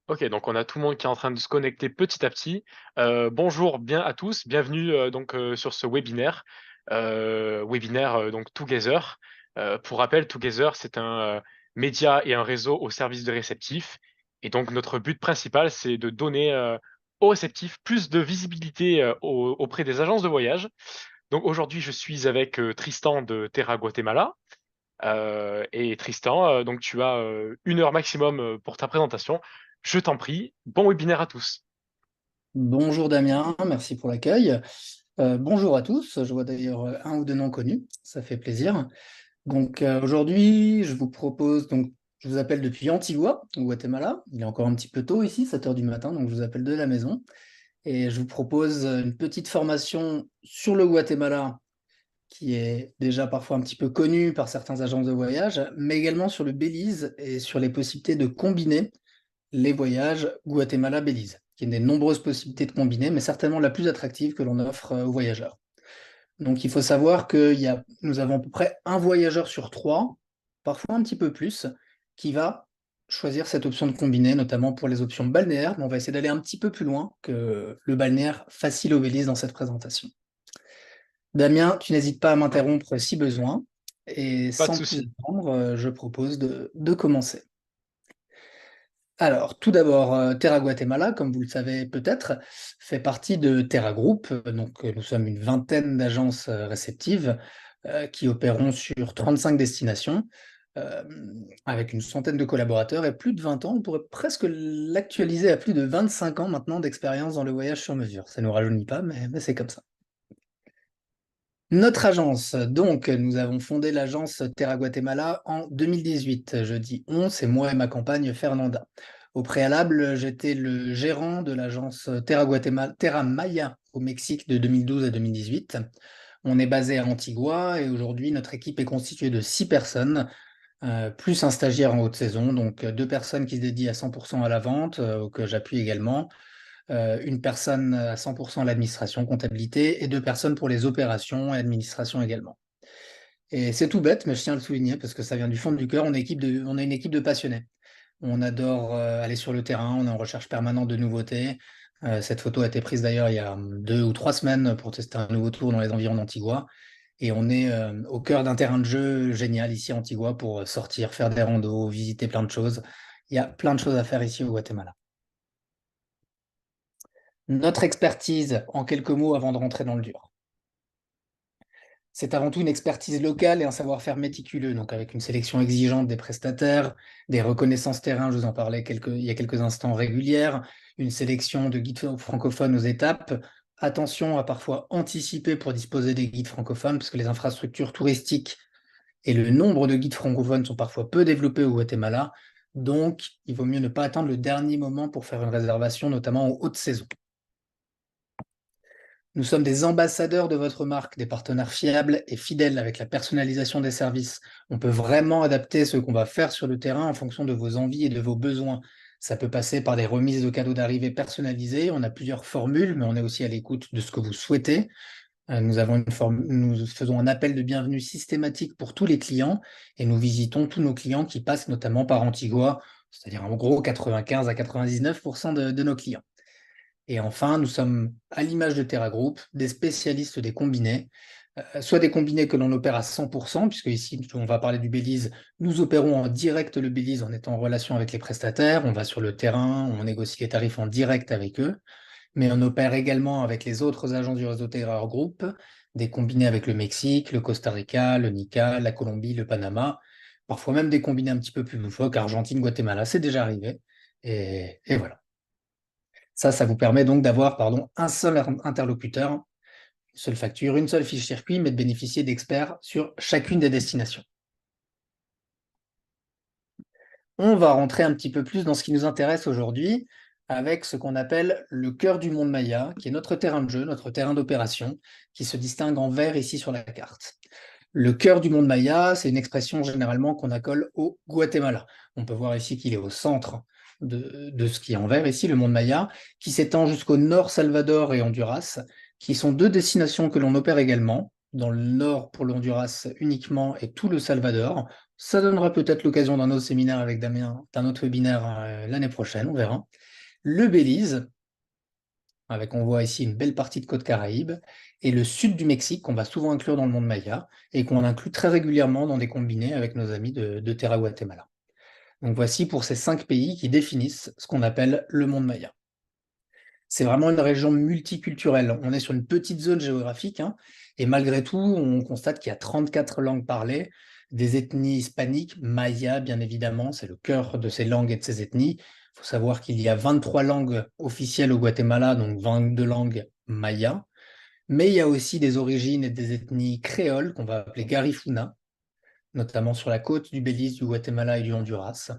Ok, donc on a tout le monde qui est en train de se connecter petit à petit. Bonjour bien à tous, bienvenue sur ce webinaire donc Together. Pour rappel, Together c'est un média et un réseau au service de réceptifs. Et donc notre but principal c'est de donner aux réceptifs plus de visibilité auprès des agences de voyage. Donc aujourd'hui je suis avec Tristan de Terra Guatemala. Et Tristan, donc tu as 1 heure maximum pour ta présentation. Je t'en prie, bon webinaire à tous. Bonjour Damien, merci pour l'accueil. Bonjour à tous, je vois d'ailleurs un ou deux noms connus, ça fait plaisir. Aujourd'hui, je vous propose, je vous appelle depuis Antigua, au Guatemala. Il est encore un petit peu tôt ici, 7 heures du matin, donc je vous appelle de la maison. Et je vous propose une petite formation sur le Guatemala, qui est déjà parfois un petit peu connue par certains agences de voyage, mais également sur le Belize et sur les possibilités de combiner les voyages Guatemala-Belize, qui est une des nombreuses possibilités de combiner, mais certainement la plus attractive que l'on offre aux voyageurs. Donc il faut savoir que nous avons à peu près un voyageur sur trois, parfois un petit peu plus, qui va choisir cette option de combiner, notamment pour les options balnéaires, mais on va essayer d'aller un petit peu plus loin que le balnéaire facile au Belize dans cette présentation. Damien, tu n'hésites pas à m'interrompre si besoin, et Pas de sans plus souci. attendre, je propose de commencer. Alors, tout d'abord, Terra Guatemala, comme vous le savez peut-être, fait partie de Terra Group. Nous sommes une vingtaine d'agences réceptives qui opérons sur 35 destinations, euh, avec une centaine de collaborateurs et plus de 20 ans. On pourrait presque l'actualiser à plus de 25 ans maintenant d'expérience dans le voyage sur mesure. Ça ne nous rajeunit pas, mais c'est comme ça. Notre agence, donc, nous avons fondé l'agence Terra Guatemala en 2018. Je dis on, c'est moi et ma compagne Fernanda. Au préalable, j'étais le gérant de l'agence Terra Guatemala, Terra Maya au Mexique de 2012 à 2018. On est basé à Antigua et aujourd'hui, notre équipe est constituée de 6 personnes, plus un stagiaire en haute saison, donc 2 personnes qui se dédient à 100% à la vente, que j'appuie également, une personne à 100% à l'administration, comptabilité, et 2 personnes pour les opérations et administration également. Et c'est tout bête, mais je tiens à le souligner parce que ça vient du fond du cœur. On est une équipe de passionnés. On adore aller sur le terrain, on est en recherche permanente de nouveautés. Cette photo a été prise d'ailleurs il y a 2 ou 3 semaines pour tester un nouveau tour dans les environs d'Antigua. Et on est au cœur d'un terrain de jeu génial ici à Antigua pour sortir, faire des randos, visiter plein de choses. Il y a plein de choses à faire ici au Guatemala. Notre expertise, en quelques mots avant de rentrer dans le dur. C'est avant tout une expertise locale et un savoir-faire méticuleux, donc avec une sélection exigeante des prestataires, des reconnaissances terrain, je vous en parlais il y a quelques instants, régulières, une sélection de guides francophones aux étapes. Attention à parfois anticiper pour disposer des guides francophones, parce que les infrastructures touristiques et le nombre de guides francophones sont parfois peu développés au Guatemala. Donc, il vaut mieux ne pas attendre le dernier moment pour faire une réservation, notamment en haute saison. Nous sommes des ambassadeurs de votre marque, des partenaires fiables et fidèles avec la personnalisation des services. On peut vraiment adapter ce qu'on va faire sur le terrain en fonction de vos envies et de vos besoins. Ça peut passer par des remises de cadeaux d'arrivée personnalisées. On a plusieurs formules, mais on est aussi à l'écoute de ce que vous souhaitez. Nous faisons un appel de bienvenue systématique pour tous les clients et nous visitons tous nos clients qui passent notamment par Antigua, c'est-à-dire en gros 95 à 99% de nos clients. Et enfin, nous sommes, à l'image de Terra Group, des spécialistes des combinés, soit des combinés que l'on opère à 100%, puisque ici, on va parler du Belize, nous opérons en direct le Belize en étant en relation avec les prestataires, on va sur le terrain, on négocie les tarifs en direct avec eux, mais on opère également avec les autres agents du réseau Terra Group, des combinés avec le Mexique, le Costa Rica, le Nica, la Colombie, le Panama, parfois même des combinés un petit peu plus loufoques, Argentine, Guatemala, c'est déjà arrivé, et voilà. Ça vous permet donc d'avoir, un seul interlocuteur, une seule facture, une seule fiche circuit, mais de bénéficier d'experts sur chacune des destinations. On va rentrer un petit peu plus dans ce qui nous intéresse aujourd'hui avec ce qu'on appelle le cœur du monde Maya, qui est notre terrain de jeu, notre terrain d'opération, qui se distingue en vert ici sur la carte. Le cœur du monde Maya, c'est une expression généralement qu'on accole au Guatemala. On peut voir ici qu'il est au centre de ce qui est en vert ici, le monde Maya, qui s'étend jusqu'au nord Salvador et Honduras, qui sont 2 destinations que l'on opère également. Dans le nord pour le Honduras uniquement et tout le Salvador. Ça donnera peut-être l'occasion d'un autre séminaire avec Damien, d'un autre webinaire l'année prochaine, on verra. Le Belize, avec on voit ici une belle partie de côte Caraïbe, et le sud du Mexique, qu'on va souvent inclure dans le monde maya, et qu'on inclut très régulièrement dans des combinés avec nos amis de Terra Guatemala. Donc voici pour ces 5 pays qui définissent ce qu'on appelle le monde maya. C'est vraiment une région multiculturelle. On est sur une petite zone géographique, hein, et malgré tout, on constate qu'il y a 34 langues parlées, des ethnies hispaniques, maya bien évidemment, c'est le cœur de ces langues et de ces ethnies. Il faut savoir qu'il y a 23 langues officielles au Guatemala, donc 22 langues maya, mais il y a aussi des origines et des ethnies créoles qu'on va appeler Garifuna, notamment sur la côte du Belize, du Guatemala et du Honduras,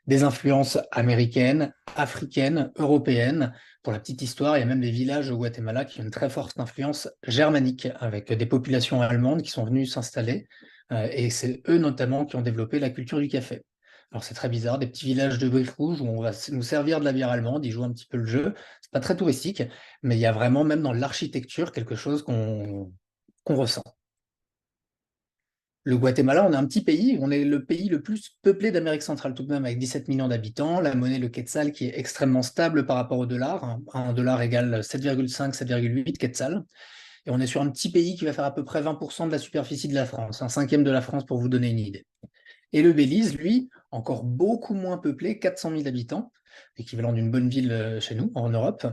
des influences américaines, africaines, européennes. Pour la petite histoire, il y a même des villages au Guatemala qui ont une très forte influence germanique, avec des populations allemandes qui sont venues s'installer. Et c'est eux notamment qui ont développé la culture du café. Alors c'est très bizarre, des petits villages de briques rouges où on va nous servir de la bière allemande, ils jouent un petit peu le jeu. C'est pas très touristique, mais il y a vraiment même dans l'architecture quelque chose qu'on ressent. Le Guatemala, on est un petit pays, on est le pays le plus peuplé d'Amérique centrale tout de même, avec 17 millions d'habitants, la monnaie, le quetzal, qui est extrêmement stable par rapport au dollar. Un dollar égale 7,5, 7,8 quetzal. Et on est sur un petit pays qui va faire à peu près 20% de la superficie de la France, un cinquième de la France pour vous donner une idée. Et le Belize, lui, encore beaucoup moins peuplé, 400 000 habitants, équivalent d'une bonne ville chez nous, en Europe,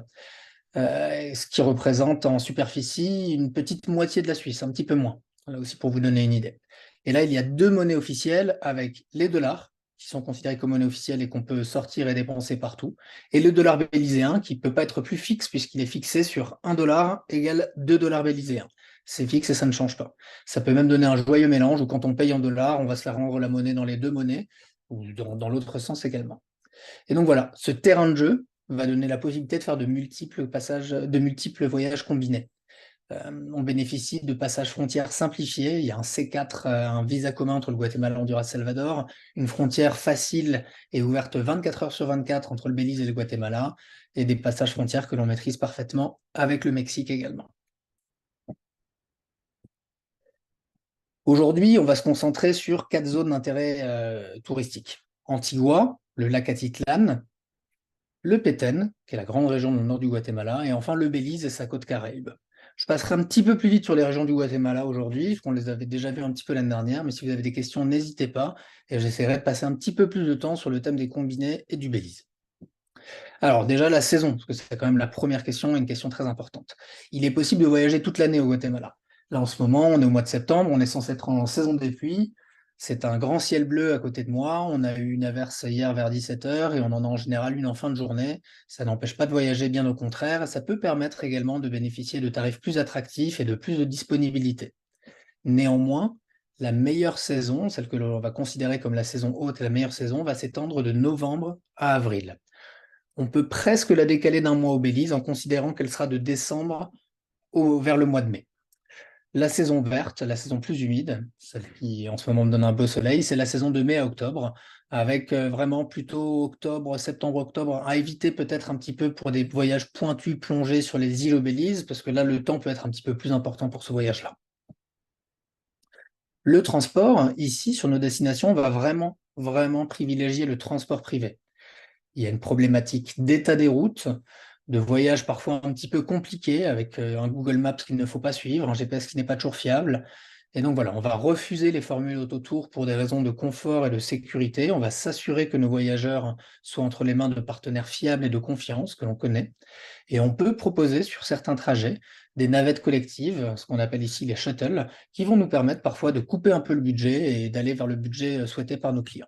ce qui représente en superficie une petite moitié de la Suisse, un petit peu moins, là aussi pour vous donner une idée. Et là, il y a 2 monnaies officielles avec les dollars, qui sont considérés comme monnaie officielle et qu'on peut sortir et dépenser partout, et le dollar béliséen, qui ne peut pas être plus fixe puisqu'il est fixé sur 1 dollar égale 2 dollars béliséens. C'est fixe et ça ne change pas. Ça peut même donner un joyeux mélange où quand on paye en dollars, on va se la rendre la monnaie dans les 2 monnaies, ou dans l'autre sens également. Et donc voilà, ce terrain de jeu va donner la possibilité de faire de multiples passages, de multiples voyages combinés. On bénéficie de passages frontières simplifiés. Il y a un C4, un visa commun entre le Guatemala, Honduras, Salvador, une frontière facile et ouverte 24 heures sur 24 entre le Belize et le Guatemala, et des passages frontières que l'on maîtrise parfaitement avec le Mexique également. Aujourd'hui, on va se concentrer sur 4 zones d'intérêt touristique. Antigua, le lac Atitlan, le Petén, qui est la grande région du nord du Guatemala, et enfin le Belize et sa côte Caraïbe. Je passerai un petit peu plus vite sur les régions du Guatemala aujourd'hui, parce qu'on les avait déjà vues un petit peu l'année dernière, mais si vous avez des questions, n'hésitez pas, et j'essaierai de passer un petit peu plus de temps sur le thème des combinés et du Belize. Alors déjà la saison, parce que c'est quand même la première question et une question très importante. Il est possible de voyager toute l'année au Guatemala. Là en ce moment, on est au mois de septembre, on est censé être en saison des pluies. C'est un grand ciel bleu à côté de moi. On a eu une averse hier vers 17 heures et on en a en général une en fin de journée. Ça n'empêche pas de voyager, bien au contraire. Ça peut permettre également de bénéficier de tarifs plus attractifs et de plus de disponibilité. Néanmoins, la meilleure saison, celle que l'on va considérer comme la saison haute et la meilleure saison, va s'étendre de novembre à avril. On peut presque la décaler d'un mois au Belize en considérant qu'elle sera de décembre vers le mois de mai. La saison verte, la saison plus humide, celle qui en ce moment me donne un beau soleil, c'est la saison de mai à octobre, avec vraiment plutôt octobre, septembre-octobre, à éviter peut-être un petit peu pour des voyages pointus plongés sur les îles au Belize, parce que là, le temps peut être un petit peu plus important pour ce voyage-là. Le transport, ici, sur nos destinations, va vraiment, vraiment privilégier le transport privé. Il y a une problématique d'état des routes, de voyage parfois un petit peu compliqué, avec un Google Maps qu'il ne faut pas suivre, un GPS qui n'est pas toujours fiable. Et donc voilà, on va refuser les formules autotour pour des raisons de confort et de sécurité. On va s'assurer que nos voyageurs soient entre les mains de partenaires fiables et de confiance que l'on connaît. Et on peut proposer sur certains trajets des navettes collectives, ce qu'on appelle ici les shuttles, qui vont nous permettre parfois de couper un peu le budget et d'aller vers le budget souhaité par nos clients.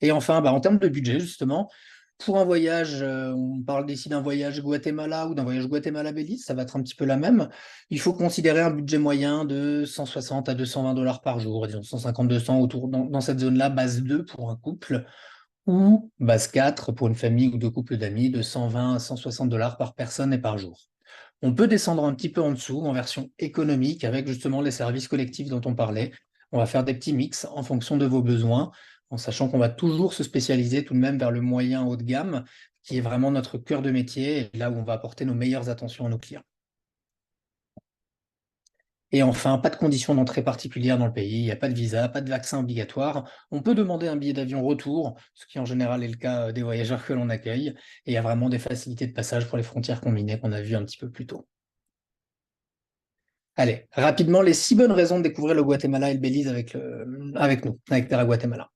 Et enfin, en termes de budget, justement, pour un voyage, on parle ici d'un voyage Guatemala ou d'un voyage Guatemala-Belize, ça va être un petit peu la même. Il faut considérer un budget moyen de 160 à 220 dollars par jour, disons 150-200 autour dans cette zone-là, base 2 pour un couple, ou base 4 pour une famille ou deux couples d'amis, de 120 à 160 dollars par personne et par jour. On peut descendre un petit peu en dessous en version économique avec justement les services collectifs dont on parlait. On va faire des petits mix en fonction de vos besoins, en sachant qu'on va toujours se spécialiser tout de même vers le moyen haut de gamme, qui est vraiment notre cœur de métier et là où on va apporter nos meilleures attentions à nos clients. Et enfin, pas de conditions d'entrée particulières dans le pays, il n'y a pas de visa, pas de vaccin obligatoire. On peut demander un billet d'avion retour, ce qui en général est le cas des voyageurs que l'on accueille. Et il y a vraiment des facilités de passage pour les frontières combinées qu'on a vues un petit peu plus tôt. Allez, rapidement, les 6 bonnes raisons de découvrir le Guatemala et le Belize avec nous, avec Terra Guatemala.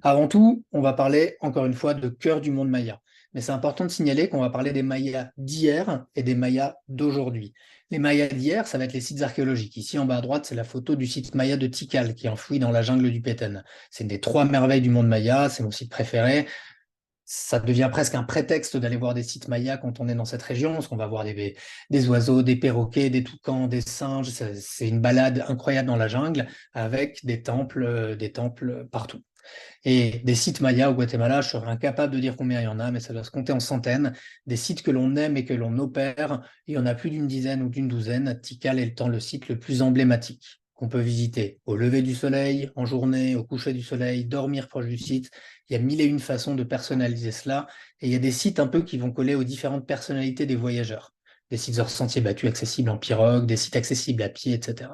Avant tout, on va parler encore une fois de cœur du monde maya. Mais c'est important de signaler qu'on va parler des Mayas d'hier et des Mayas d'aujourd'hui. Les Mayas d'hier, ça va être les sites archéologiques. Ici, en bas à droite, c'est la photo du site Maya de Tikal, qui est enfoui dans la jungle du Petén. C'est une des 3 merveilles du monde maya, c'est mon site préféré. Ça devient presque un prétexte d'aller voir des sites mayas quand on est dans cette région, parce qu'on va voir des oiseaux, des perroquets, des toucans, des singes. C'est une balade incroyable dans la jungle avec des temples partout. Et des sites mayas au Guatemala, je serais incapable de dire combien il y en a, mais ça doit se compter en centaines. Des sites que l'on aime et que l'on opère, il y en a plus d'une dizaine ou d'une douzaine. Tikal est le site le plus emblématique qu'on peut visiter au lever du soleil, en journée, au coucher du soleil, dormir proche du site. Il y a mille et une façons de personnaliser cela. Et il y a des sites un peu qui vont coller aux différentes personnalités des voyageurs. Des sites hors sentiers battus accessibles en pirogue, des sites accessibles à pied, etc.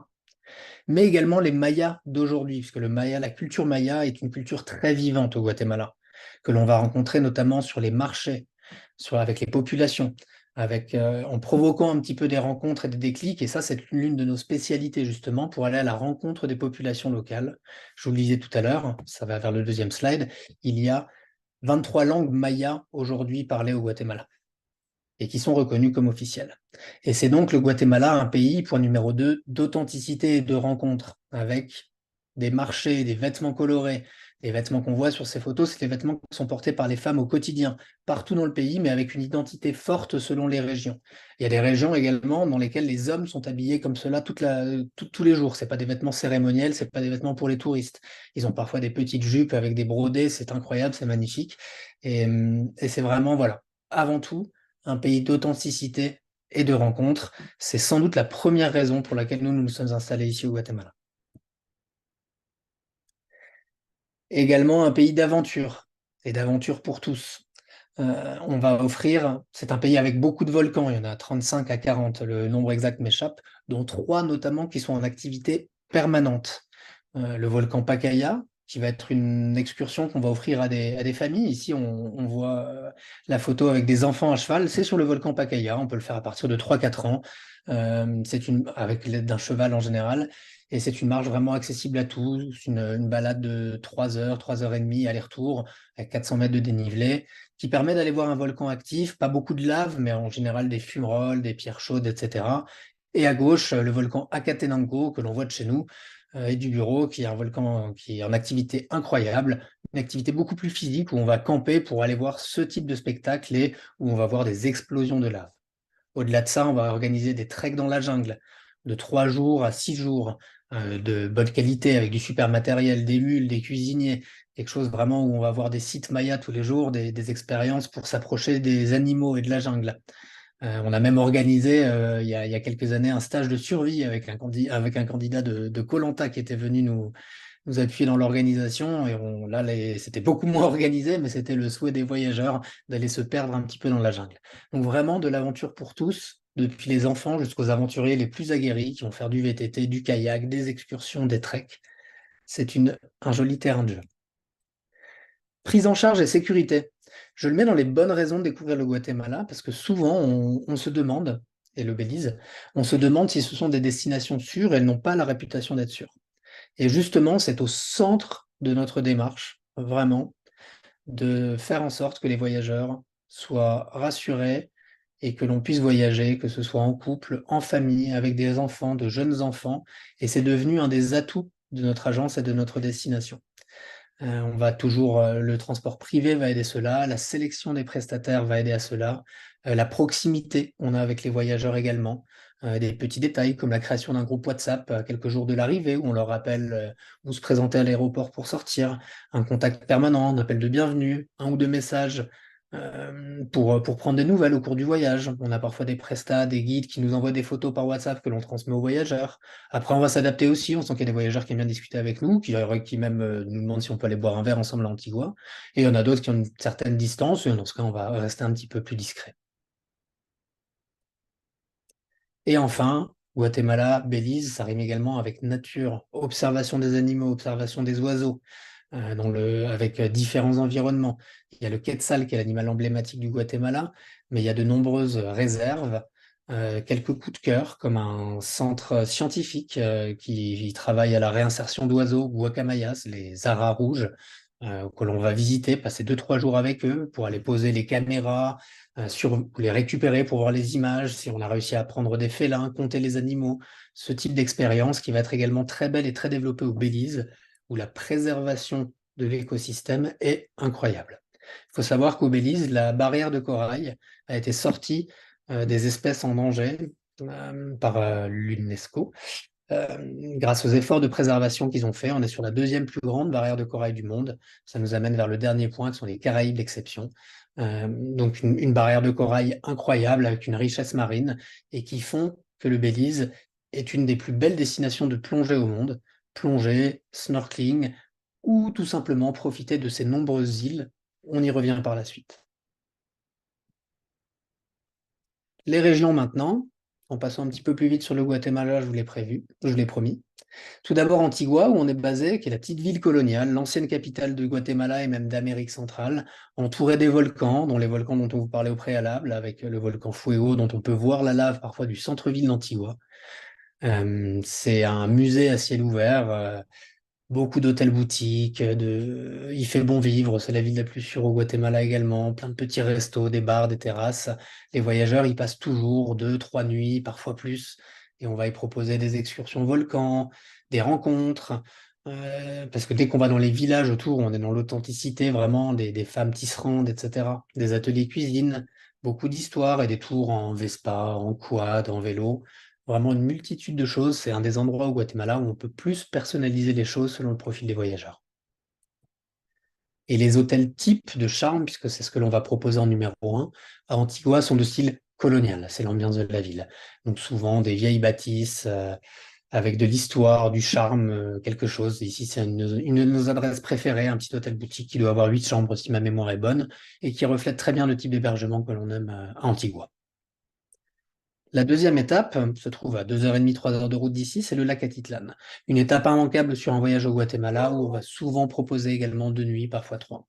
Mais également les Mayas d'aujourd'hui, puisque la culture maya est une culture très vivante au Guatemala, que l'on va rencontrer notamment sur les marchés, avec les populations, en provoquant un petit peu des rencontres et des déclics. Et ça, c'est l'une de nos spécialités, justement, pour aller à la rencontre des populations locales. Je vous le disais tout à l'heure, ça va vers le deuxième slide, il y a 23 langues mayas aujourd'hui parlées au Guatemala et qui sont reconnus comme officiels. Et c'est donc le Guatemala, un pays, point numéro 2, d'authenticité et de rencontre, avec des marchés, des vêtements colorés. Les vêtements qu'on voit sur ces photos, c'est les vêtements qui sont portés par les femmes au quotidien, partout dans le pays, mais avec une identité forte selon les régions. Il y a des régions également dans lesquelles les hommes sont habillés comme cela tous les jours. Ce pas des vêtements cérémoniels, ce pas des vêtements pour les touristes. Ils ont parfois des petites jupes avec des brodés, c'est incroyable, c'est magnifique. Et c'est vraiment, voilà, avant tout, un pays d'authenticité et de rencontres. C'est sans doute la première raison pour laquelle nous nous sommes installés ici au Guatemala. Également un pays d'aventure, et d'aventure pour tous. On va offrir, c'est un pays avec beaucoup de volcans, il y en a 35 à 40, le nombre exact m'échappe, dont 3 notamment qui sont en activité permanente. Le volcan Pacaya, qui va être une excursion qu'on va offrir à des familles. Ici, on voit la photo avec des enfants à cheval. C'est sur le volcan Pacaya. On peut le faire à partir de 3 4 ans. Avec l'aide d'un cheval en général. Et c'est une marche vraiment accessible à tous. Une balade de 3 heures et demie aller-retour, avec 400 mètres de dénivelé, qui permet d'aller voir un volcan actif. Pas beaucoup de lave, mais en général des fumerolles, des pierres chaudes, etc. Et à gauche, le volcan Acatenango, que l'on voit de chez nous, et du bureau, qui est un volcan qui est en activité incroyable, une activité beaucoup plus physique où on va camper pour aller voir ce type de spectacle et où on va voir des explosions de lave. Au-delà de ça, on va organiser des treks dans la jungle de 3 jours à 6 jours, de bonne qualité avec du super matériel, des mules, des cuisiniers, quelque chose vraiment où on va voir des sites mayas tous les jours, des expériences pour s'approcher des animaux et de la jungle. On a même organisé il y a quelques années un stage de survie avec un candidat de koh qui était venu nous appuyer dans l'organisation. Et là, c'était beaucoup moins organisé, mais c'était le souhait des voyageurs d'aller se perdre un petit peu dans la jungle. Donc vraiment de l'aventure pour tous, depuis les enfants jusqu'aux aventuriers les plus aguerris qui vont faire du VTT, du kayak, des excursions, des treks. C'est un joli terrain de jeu. Prise en charge et sécurité. Je le mets dans les bonnes raisons de découvrir le Guatemala parce que souvent on se demande, et le Belize, on se demande si ce sont des destinations sûres et elles n'ont pas la réputation d'être sûres. Et justement, c'est au centre de notre démarche, vraiment, de faire en sorte que les voyageurs soient rassurés et que l'on puisse voyager, que ce soit en couple, en famille, avec des enfants, de jeunes enfants. Et c'est devenu un des atouts de notre agence et de notre destination. Le transport privé va aider cela, la sélection des prestataires va aider à cela, la proximité on a avec les voyageurs également, des petits détails comme la création d'un groupe WhatsApp à quelques jours de l'arrivée où on leur rappelle où se présenter à l'aéroport pour sortir, un contact permanent, un appel de bienvenue, un ou deux messages pour prendre des nouvelles au cours du voyage. On a parfois des prestats, des guides qui nous envoient des photos par WhatsApp que l'on transmet aux voyageurs. Après, on va s'adapter aussi. On sent qu'il y a des voyageurs qui aiment bien discuter avec nous, qui même nous demandent si on peut aller boire un verre ensemble à Antigua. Et il y en a d'autres qui ont une certaine distance. Et dans ce cas, on va rester un petit peu plus discret. Et enfin, Guatemala, Belize, ça rime également avec nature, observation des animaux, observation des oiseaux, avec différents environnements. Il y a le quetzal, qui est l'animal emblématique du Guatemala, mais il y a de nombreuses réserves, quelques coups de cœur, comme un centre scientifique qui travaille à la réinsertion d'oiseaux, guacamayas, les aras rouges, que l'on va visiter, passer 2, 3 jours avec eux pour aller poser les caméras, les récupérer pour voir les images, si on a réussi à prendre des félins, compter les animaux, ce type d'expérience qui va être également très belle et très développée au Belize, où la préservation de l'écosystème est incroyable. Il faut savoir qu'au Belize, la barrière de corail a été sortie des espèces en danger par l'UNESCO. Grâce aux efforts de préservation qu'ils ont fait, on est sur la deuxième plus grande barrière de corail du monde. Ça nous amène vers le dernier point, qui sont les Caraïbes d'exception. Donc une barrière de corail incroyable avec une richesse marine et qui font que le Belize est une des plus belles destinations de plongée au monde. Plongée, snorkeling ou tout simplement profiter de ces nombreuses îles. On y revient par la suite. Les régions maintenant, en passant un petit peu plus vite sur le Guatemala, je vous l'ai promis. Tout d'abord Antigua, où on est basé, qui est la petite ville coloniale, l'ancienne capitale de Guatemala et même d'Amérique centrale, entourée des volcans, dont les volcans dont on vous parlait au préalable, avec le volcan Fuego, dont on peut voir la lave parfois du centre-ville d'Antigua. C'est un musée à ciel ouvert, beaucoup d'hôtels-boutiques, il fait bon vivre, c'est la ville la plus sûre au Guatemala également, plein de petits restos, des bars, des terrasses. Les voyageurs y passent toujours 2, 3 nuits, parfois plus, et on va y proposer des excursions volcans, des rencontres, parce que dès qu'on va dans les villages autour, on est dans l'authenticité vraiment des femmes tisserandes, etc. Des ateliers cuisine, beaucoup d'histoires et des tours en Vespa, en quad, en vélo. Vraiment une multitude de choses. C'est un des endroits au Guatemala où on peut plus personnaliser les choses selon le profil des voyageurs. Et les hôtels types de charme, puisque c'est ce que l'on va proposer en numéro 1, à Antigua sont de style colonial. C'est l'ambiance de la ville. Donc souvent des vieilles bâtisses avec de l'histoire, du charme, quelque chose. Ici, c'est une de nos adresses préférées, un petit hôtel boutique qui doit avoir 8 chambres si ma mémoire est bonne et qui reflète très bien le type d'hébergement que l'on aime à Antigua. La deuxième étape se trouve à 2h30, 3 heures de route d'ici, c'est le lac Atitlan. Une étape immanquable sur un voyage au Guatemala où on va souvent proposer également 2 nuits, parfois 3.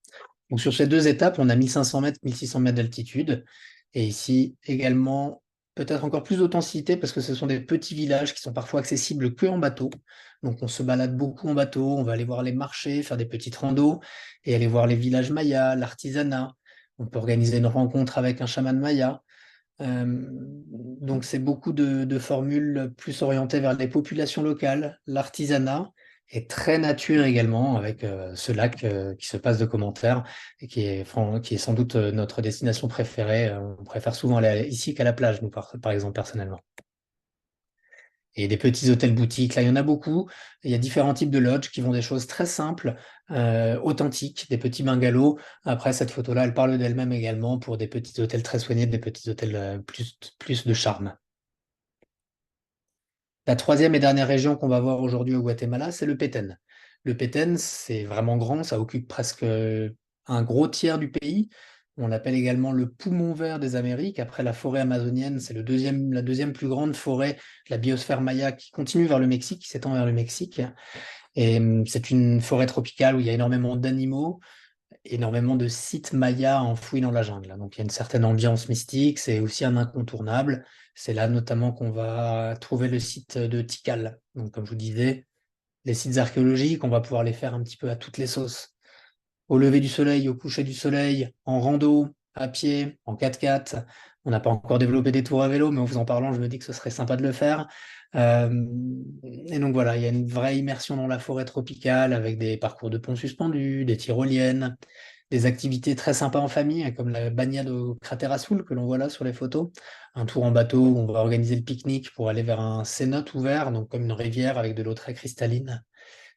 Donc sur ces 2 étapes, on a 1500 mètres, 1600 mètres d'altitude. Et ici également, peut-être encore plus d'authenticité parce que ce sont des petits villages qui sont parfois accessibles que en bateau. Donc on se balade beaucoup en bateau, on va aller voir les marchés, faire des petites randos et aller voir les villages mayas, l'artisanat. On peut organiser une rencontre avec un chaman maya. Donc c'est beaucoup de formules plus orientées vers les populations locales, l'artisanat et très nature également avec ce lac qui se passe de commentaires et qui est sans doute notre destination préférée. On préfère souvent aller ici qu'à la plage, nous par exemple personnellement. Et des petits hôtels boutiques, là il y en a beaucoup. Il y a différents types de lodges qui vont des choses très simples, authentiques, des petits bungalows. Après, cette photo-là, elle parle d'elle-même également pour des petits hôtels très soignés, des petits hôtels plus de charme. La troisième et dernière région qu'on va voir aujourd'hui au Guatemala, c'est le Petén. Le Petén, c'est vraiment grand, ça occupe presque un gros tiers du pays. On l'appelle également le poumon vert des Amériques. Après la forêt amazonienne, c'est la deuxième plus grande forêt de la biosphère maya qui continue vers le Mexique, qui s'étend vers le Mexique. Et c'est une forêt tropicale où il y a énormément d'animaux, énormément de sites mayas enfouis dans la jungle. Donc il y a une certaine ambiance mystique, c'est aussi un incontournable. C'est là notamment qu'on va trouver le site de Tikal. Donc comme je vous disais, les sites archéologiques, on va pouvoir les faire un petit peu à toutes les sauces. Au lever du soleil, au coucher du soleil, en rando, à pied, en 4x4. On n'a pas encore développé des tours à vélo, mais en vous en parlant, je me dis que ce serait sympa de le faire. Et donc voilà, il y a une vraie immersion dans la forêt tropicale avec des parcours de ponts suspendus, des tyroliennes, des activités très sympas en famille, hein, comme la baignade au cratère à Soul que l'on voit là sur les photos. Un tour en bateau où on va organiser le pique-nique pour aller vers un cénote ouvert, donc comme une rivière avec de l'eau très cristalline.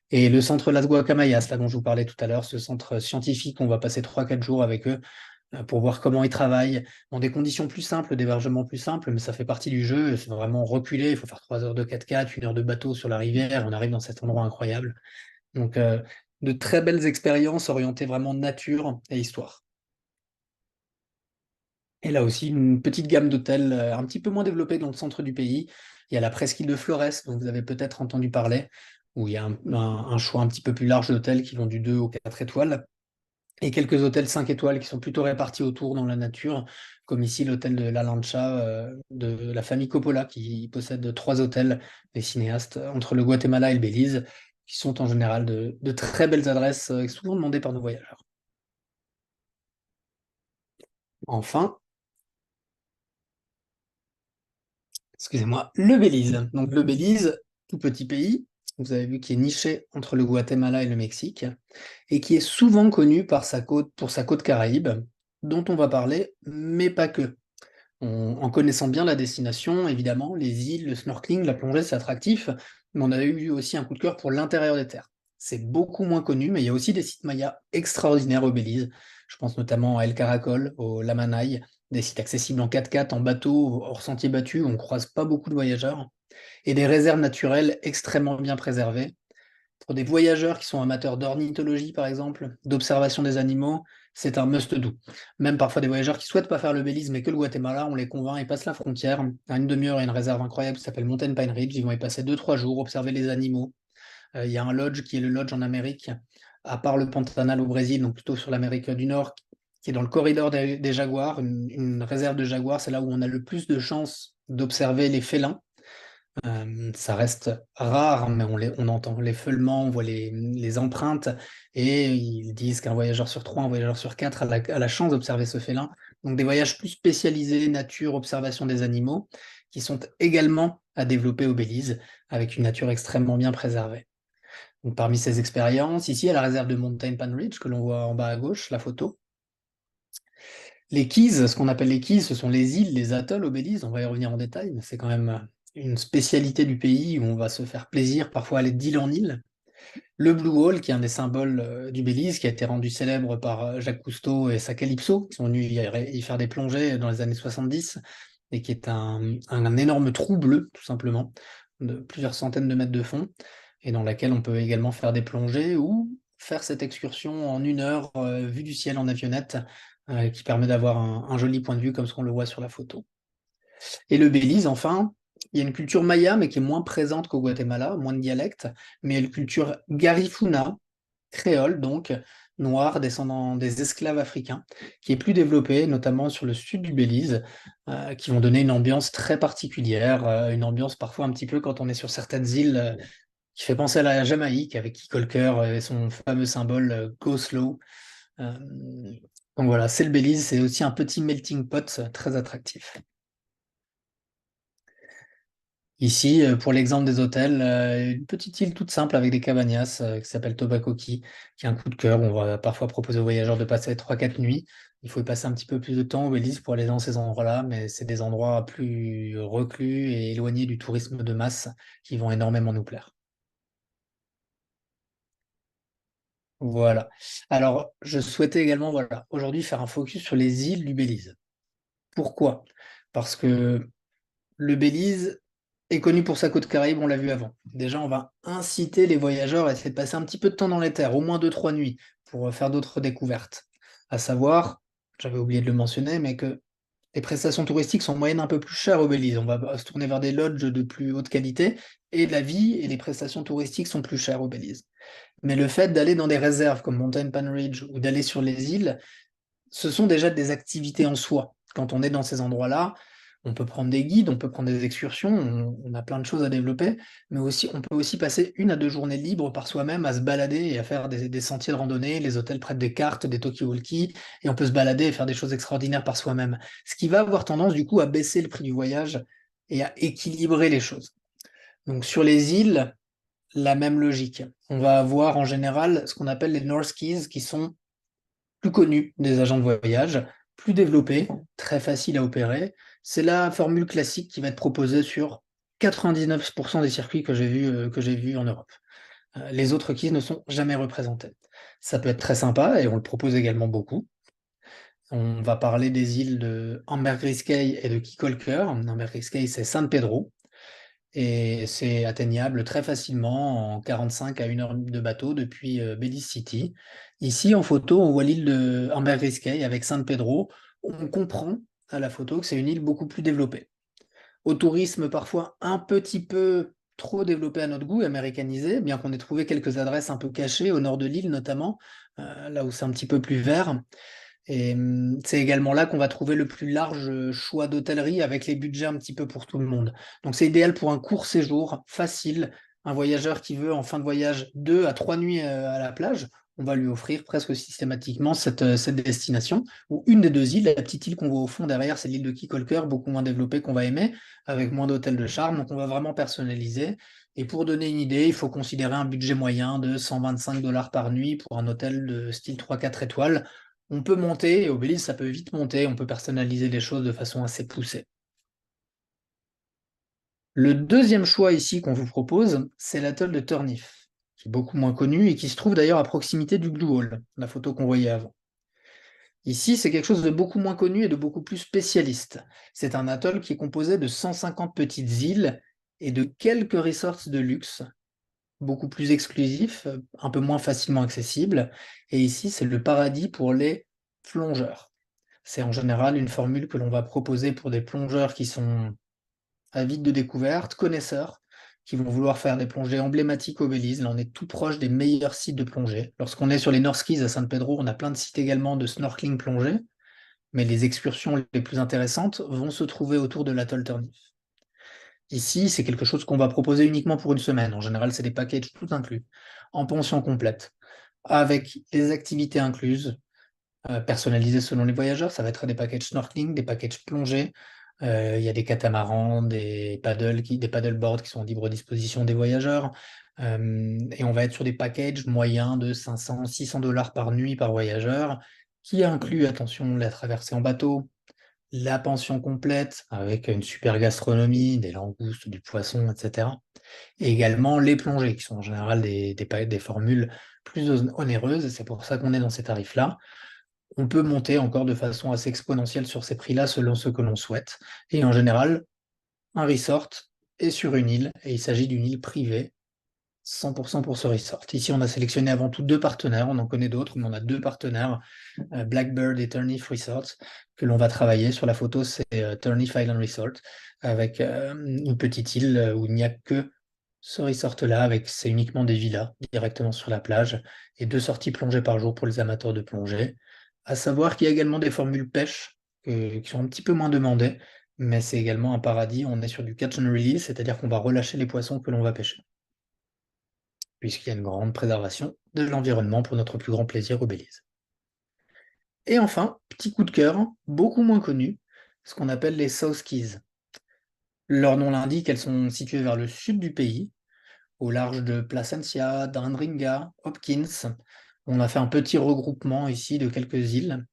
Et le centre Las Guacamayas, là dont je vous parlais tout à l'heure, ce centre scientifique, on va passer 3, 4 jours avec eux pour voir comment ils travaillent, dans des conditions plus simples, d'hébergement plus simples, mais ça fait partie du jeu, c'est vraiment reculé, il faut faire 3 heures de 4x4, 1 heure de bateau sur la rivière, on arrive dans cet endroit incroyable. Donc de très belles expériences orientées vraiment nature et histoire. Et là aussi, une petite gamme d'hôtels un petit peu moins développée dans le centre du pays, Il y a la presqu'île de Flores, dont vous avez peut-être entendu parler, où il y a un choix un petit peu plus large d'hôtels qui vont du 2 au 4 étoiles, et quelques hôtels 5 étoiles qui sont plutôt répartis autour dans la nature, comme ici l'hôtel de La Lancha de la famille Coppola, qui possède 3 hôtels, des cinéastes, entre le Guatemala et le Belize, qui sont en général de très belles adresses, souvent demandées par nos voyageurs. Enfin, excusez-moi, le Belize. Donc le Belize, tout petit pays, vous avez vu qui est niché entre le Guatemala et le Mexique, et qui est souvent connu pour sa côte Caraïbe, dont on va parler, mais pas que. En connaissant bien la destination, évidemment, les îles, le snorkeling, la plongée, c'est attractif, mais on a eu aussi un coup de cœur pour l'intérieur des terres. C'est beaucoup moins connu, mais il y a aussi des sites mayas extraordinaires au Belize. Je pense notamment à El Caracol, au Lamanai, des sites accessibles en 4x4, en bateau, hors sentier battu, où on ne croise pas beaucoup de voyageurs, et des réserves naturelles extrêmement bien préservées. Pour des voyageurs qui sont amateurs d'ornithologie, par exemple, d'observation des animaux, c'est un must-do. Même parfois des voyageurs qui ne souhaitent pas faire le Belize, mais que le Guatemala, on les convainc, ils passent la frontière. À une demi-heure, il y a une réserve incroyable qui s'appelle Mountain Pine Ridge. Ils vont y passer 2-3 jours, observer les animaux. Il y a un lodge qui est le lodge en Amérique, à part le Pantanal au Brésil, donc plutôt sur l'Amérique du Nord, qui est dans le corridor des jaguars, une réserve de jaguars. C'est là où on a le plus de chances d'observer les félins. Ça reste rare, mais on entend l'effeulement, on voit les empreintes, et ils disent qu'un voyageur sur 3, un voyageur sur 4 a la chance d'observer ce félin. Donc des voyages plus spécialisés, nature, observation des animaux, qui sont également à développer au Belize, avec une nature extrêmement bien préservée. Donc parmi ces expériences, ici à la réserve de Mountain Pan Ridge, que l'on voit en bas à gauche, la photo, les Keys, ce qu'on appelle les Keys, ce sont les îles, les atolls au Belize, on va y revenir en détail, mais c'est quand même une spécialité du pays où on va se faire plaisir, parfois aller d'île en île. Le Blue Wall, qui est un des symboles du Belize, qui a été rendu célèbre par Jacques Cousteau et sa Calypso, qui sont venus y faire des plongées dans les années 70, et qui est un énorme trou bleu, tout simplement, de plusieurs centaines de mètres de fond, et dans laquelle on peut également faire des plongées ou faire cette excursion en 1 heure, vue du ciel en avionnette, qui permet d'avoir un joli point de vue comme ce qu'on le voit sur la photo. Et le Belize, enfin, il y a une culture maya, mais qui est moins présente qu'au Guatemala, moins de dialectes, mais il y a une culture garifuna, créole, donc noire, descendant des esclaves africains, qui est plus développée, notamment sur le sud du Belize, qui vont donner une ambiance très particulière, une ambiance parfois un petit peu quand on est sur certaines îles, qui fait penser à la Jamaïque, avec Key Colker et son fameux symbole Go Slow. Euh, donc voilà, c'est le Belize, c'est aussi un petit melting pot très attractif. Ici, pour l'exemple des hôtels, une petite île toute simple avec des cabañas qui s'appelle Tobacco Key, qui est un coup de cœur. On va parfois proposer aux voyageurs de passer 3-4 nuits. Il faut y passer un petit peu plus de temps au Belize pour aller dans ces endroits-là, mais c'est des endroits plus reclus et éloignés du tourisme de masse qui vont énormément nous plaire. Voilà. Alors, je souhaitais également, voilà, aujourd'hui faire un focus sur les îles du Belize. Pourquoi? Parce que le Belize est connu pour sa côte Caraïbe, on l'a vu avant. Déjà, on va inciter les voyageurs à essayer de passer un petit peu de temps dans les terres, au moins 2-3 nuits, pour faire d'autres découvertes. À savoir, j'avais oublié de le mentionner, mais que les prestations touristiques sont en moyenne un peu plus chères au Belize. On va se tourner vers des lodges de plus haute qualité, et la vie et les prestations touristiques sont plus chères au Belize. Mais le fait d'aller dans des réserves comme Mountain Pan Ridge ou d'aller sur les îles, ce sont déjà des activités en soi. Quand on est dans ces endroits-là, on peut prendre des guides, on peut prendre des excursions, on a plein de choses à développer, mais aussi, on peut aussi passer 1 à 2 journées libres par soi-même à se balader et à faire des sentiers de randonnée. Les hôtels prêtent des cartes, des talkie-walkie, et on peut se balader et faire des choses extraordinaires par soi-même. Ce qui va avoir tendance du coup à baisser le prix du voyage et à équilibrer les choses. Donc sur les îles, la même logique. On va avoir en général ce qu'on appelle les North Keys, qui sont plus connu des agents de voyage, plus développé, très facile à opérer. C'est la formule classique qui va être proposée sur 99% des circuits que j'ai vus en Europe. Les autres quilles ne sont jamais représentés. Ça peut être très sympa et on le propose également beaucoup. On va parler des îles de Ambergris Caye et de Kikolker. Ambergris Caye, c'est San Pedro. Et c'est atteignable très facilement en 45 à 1 heure de bateau depuis Belize City. Ici, en photo, on voit l'île de Ambergris Caye avec San Pedro. On comprend à la photo que c'est une île beaucoup plus développée. au tourisme parfois un petit peu trop développé à notre goût, américanisé, bien qu'on ait trouvé quelques adresses un peu cachées, au nord de l'île notamment, là où c'est un petit peu plus vert. Et c'est également là qu'on va trouver le plus large choix d'hôtellerie avec les budgets un petit peu pour tout le monde. Donc c'est idéal pour un court séjour, facile. Un voyageur qui veut en fin de voyage 2 à 3 nuits à la plage, on va lui offrir presque systématiquement cette destination. Ou une des 2 îles, la petite île qu'on voit au fond derrière, c'est l'île de Kikolker, beaucoup moins développée qu'on va aimer, avec moins d'hôtels de charme. Donc on va vraiment personnaliser. Et pour donner une idée, il faut considérer un budget moyen de 125 dollars par nuit pour un hôtel de style 3-4 étoiles. On peut monter, et Obélisque, ça peut vite monter, on peut personnaliser les choses de façon assez poussée. Le deuxième choix ici qu'on vous propose, c'est l'atoll de Turniff, qui est beaucoup moins connu et qui se trouve d'ailleurs à proximité du Blue Hole, la photo qu'on voyait avant. Ici, c'est quelque chose de beaucoup moins connu et de beaucoup plus spécialiste. C'est un atoll qui est composé de 150 petites îles et de quelques resorts de luxe, beaucoup plus exclusifs, un peu moins facilement accessibles. Et ici, c'est le paradis pour les plongeurs. C'est en général une formule que l'on va proposer pour des plongeurs qui sont avides de découverte, connaisseurs, qui vont vouloir faire des plongées emblématiques au Belize. Là, on est tout proche des meilleurs sites de plongée. Lorsqu'on est sur les North Keys à San Pedro, on a plein de sites également de snorkeling plongée, mais les excursions les plus intéressantes vont se trouver autour de l'atoll Turniff. Ici, c'est quelque chose qu'on va proposer uniquement pour une semaine. En général, c'est des packages tout inclus, en pension complète, avec les activités incluses, personnalisé selon les voyageurs. Ça va être des packages snorkeling, des packages plongée. Il y a des catamarans, des paddleboards qui sont en libre disposition des voyageurs. Et on va être sur des packages moyens de 500-600 dollars par nuit par voyageur, qui inclut, attention, la traversée en bateau, la pension complète avec une super gastronomie, des langoustes, du poisson, etc. Et également les plongées, qui sont en général des formules plus onéreuses. Et c'est pour ça qu'on est dans ces tarifs-là. On peut monter encore de façon assez exponentielle sur ces prix-là selon ce que l'on souhaite. Et en général, un resort est sur une île et il s'agit d'une île privée, 100% pour ce resort. Ici, on a sélectionné avant tout 2 partenaires, on en connaît d'autres, mais on a 2 partenaires, Blackbird et Turniff Resorts, que l'on va travailler. Sur la photo, c'est Turniff Island Resort, avec une petite île où il n'y a que ce resort-là, c'est uniquement des villas directement sur la plage et 2 sorties plongée par jour pour les amateurs de plongée. À savoir qu'il y a également des formules pêche qui sont un petit peu moins demandées, mais c'est également un paradis. On est sur du catch and release, c'est-à-dire qu'on va relâcher les poissons que l'on va pêcher, puisqu'il y a une grande préservation de l'environnement pour notre plus grand plaisir au Belize. Et enfin, petit coup de cœur, beaucoup moins connu, ce qu'on appelle les South Keys. Leur nom l'indique, elles sont situées vers le sud du pays, au large de Placencia, d'Andringa, Hopkins. On a fait un petit regroupement ici de quelques îles.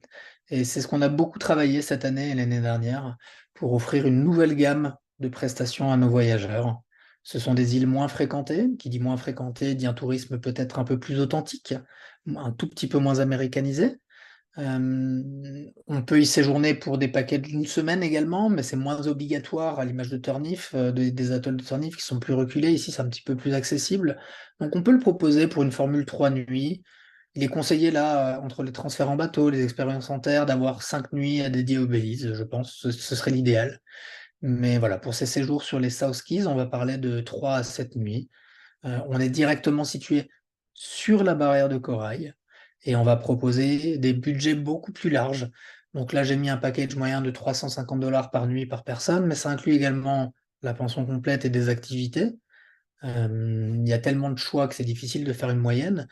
Et c'est ce qu'on a beaucoup travaillé cette année et l'année dernière pour offrir une nouvelle gamme de prestations à nos voyageurs. Ce sont des îles moins fréquentées. Qui dit moins fréquentées dit un tourisme peut-être un peu plus authentique, un tout petit peu moins américanisé. On peut y séjourner pour des paquets d'une semaine également, mais c'est moins obligatoire à l'image de Turniff, des atolls de Turniff qui sont plus reculés. Ici, c'est un petit peu plus accessible. Donc, on peut le proposer pour une formule 3 nuits. Il est conseillé là, entre les transferts en bateau, les expériences en terre, d'avoir 5 nuits à dédier au Belize, je pense. Ce serait l'idéal. Mais voilà, pour ces séjours sur les South Keys, on va parler de 3 à 7 nuits. On est directement situé sur la barrière de corail et on va proposer des budgets beaucoup plus larges. Donc là, j'ai mis un package moyen de 350 dollars par nuit par personne, mais ça inclut également la pension complète et des activités. Il y a tellement de choix que c'est difficile de faire une moyenne.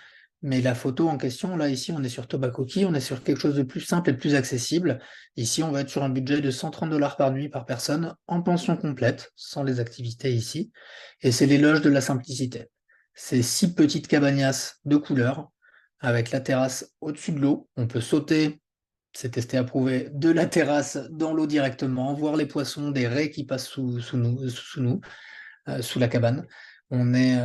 Mais la photo en question, là, ici, on est sur Tobacco Key, on est sur quelque chose de plus simple et de plus accessible. Ici, on va être sur un budget de 130 dollars par nuit par personne en pension complète, sans les activités ici. Et c'est l'éloge de la simplicité. C'est 6 petites cabagnas de couleur, avec la terrasse au-dessus de l'eau. On peut sauter, c'est testé approuvé, de la terrasse dans l'eau directement, voir les poissons, des raies qui passent sous la cabane. On est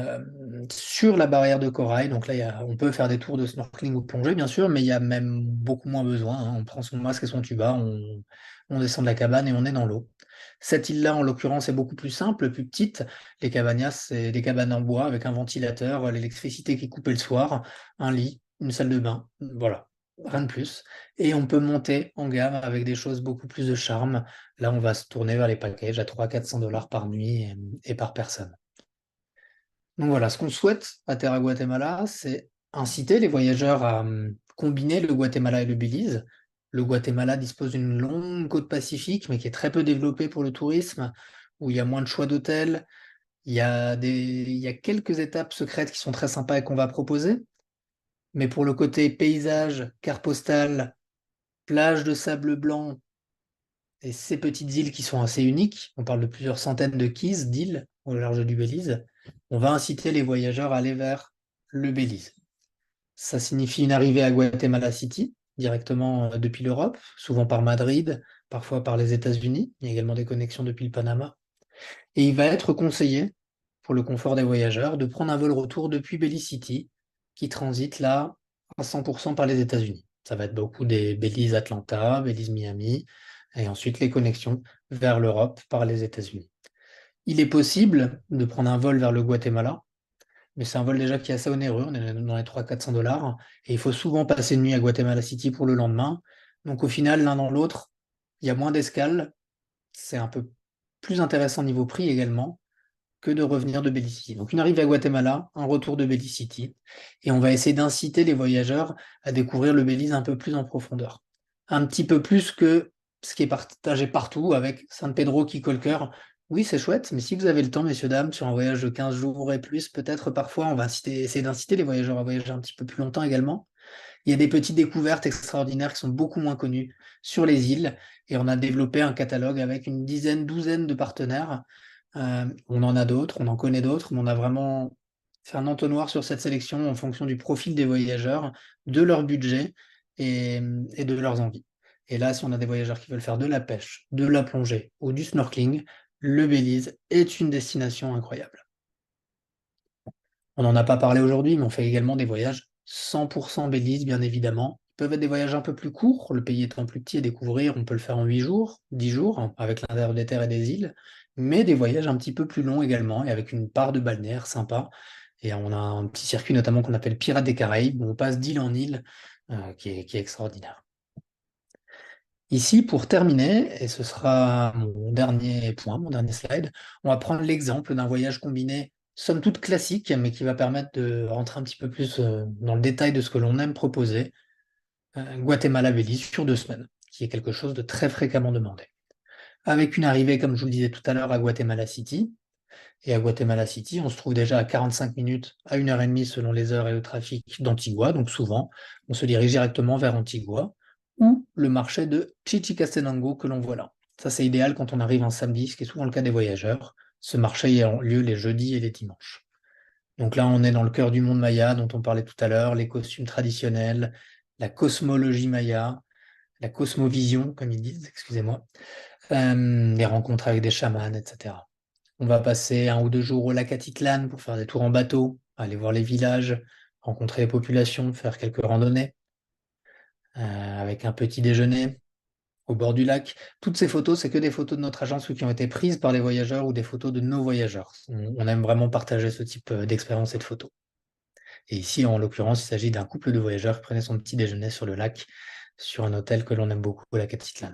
sur la barrière de corail, donc là, on peut faire des tours de snorkeling ou de plongée, bien sûr, mais il y a même beaucoup moins besoin, hein. On prend son masque et son tuba, on descend de la cabane et on est dans l'eau. Cette île-là, en l'occurrence, est beaucoup plus simple, plus petite. Les cabanas, c'est des cabanes en bois avec un ventilateur, l'électricité qui est coupée le soir, un lit, une salle de bain. Voilà. rien de plus. Et on peut monter en gamme avec des choses beaucoup plus de charme. Là, on va se tourner vers les packages à 300-400 $ par nuit et par personne. Donc voilà, ce qu'on souhaite à Terra Guatemala, c'est inciter les voyageurs à combiner le Guatemala et le Belize. Le Guatemala dispose d'une longue côte pacifique, mais qui est très peu développée pour le tourisme, où il y a moins de choix d'hôtels. Il y a quelques étapes secrètes qui sont très sympas et qu'on va proposer. Mais pour le côté paysage, carte postale, plage de sable blanc et ces petites îles qui sont assez uniques, on parle de plusieurs centaines de quays, d'îles au large du Belize, on va inciter les voyageurs à aller vers le Belize. Ça signifie une arrivée à Guatemala City, directement depuis l'Europe, souvent par Madrid, parfois par les États-Unis. Il y a également des connexions depuis le Panama. Et il va être conseillé, pour le confort des voyageurs, de prendre un vol retour depuis Belize City, qui transite là à 100% par les États-Unis. Ça va être beaucoup des Belize Atlanta, Belize Miami, et ensuite les connexions vers l'Europe par les États-Unis. Il est possible de prendre un vol vers le Guatemala, mais c'est un vol déjà qui est assez onéreux, on est dans les 300-400 $, et il faut souvent passer une nuit à Guatemala City pour le lendemain. Donc au final, l'un dans l'autre, il y a moins d'escales, c'est un peu plus intéressant niveau prix également que de revenir de Belize City. Donc une arrivée à Guatemala, un retour de Belize City, et on va essayer d'inciter les voyageurs à découvrir le Belize un peu plus en profondeur. Un petit peu plus que ce qui est partagé partout avec San Pedro qui colle cœur. Oui, c'est chouette, mais si vous avez le temps, messieurs, dames, sur un voyage de 15 jours et plus, peut-être parfois on va essayer d'inciter les voyageurs à voyager un petit peu plus longtemps également. Il y a des petites découvertes extraordinaires qui sont beaucoup moins connues sur les îles et on a développé un catalogue avec une dizaine, douzaine de partenaires. On en a d'autres, on en connaît d'autres, mais on a vraiment fait un entonnoir sur cette sélection en fonction du profil des voyageurs, de leur budget et de leurs envies. Et là, si on a des voyageurs qui veulent faire de la pêche, de la plongée ou du snorkeling, le Belize est une destination incroyable. On n'en a pas parlé aujourd'hui, mais on fait également des voyages 100% Belize, bien évidemment. Ils peuvent être des voyages un peu plus courts, le pays étant plus petit à découvrir, on peut le faire en 8 jours, 10 jours, hein, avec l'intérieur des terres et des îles, mais des voyages un petit peu plus longs également, et avec une part de balnéaire sympa. Et on a un petit circuit notamment qu'on appelle Pirates des Caraïbes, où on passe d'île en île, qui est extraordinaire. Ici, pour terminer, et ce sera mon dernier point, mon dernier slide, on va prendre l'exemple d'un voyage combiné, somme toute classique, mais qui va permettre de rentrer un petit peu plus dans le détail de ce que l'on aime proposer. Guatemala-Belize sur 2 semaines, qui est quelque chose de très fréquemment demandé. Avec une arrivée, comme je vous le disais tout à l'heure, à Guatemala City. Et à Guatemala City, on se trouve déjà à 45 minutes à 1 h 30 selon les heures et le trafic d'Antigua. Donc souvent, on se dirige directement vers Antigua ou le marché de Chichicastenango que l'on voit là. Ça, c'est idéal quand on arrive un samedi, ce qui est souvent le cas des voyageurs. Ce marché a lieu les jeudis et les dimanches. Donc là, on est dans le cœur du monde maya dont on parlait tout à l'heure, les costumes traditionnels, la cosmologie maya, la cosmovision, comme ils disent, excusez-moi, les rencontres avec des chamans, etc. On va passer 1 ou 2 jours au lac Atitlan pour faire des tours en bateau, aller voir les villages, rencontrer les populations, faire quelques randonnées, avec un petit déjeuner au bord du lac. Toutes ces photos, c'est que des photos de notre agence ou qui ont été prises par les voyageurs ou des photos de nos voyageurs. On aime vraiment partager ce type d'expérience et de photos. Et ici, en l'occurrence, il s'agit d'un couple de voyageurs qui prenaient son petit déjeuner sur le lac, sur un hôtel que l'on aime beaucoup, au lac Atitlan.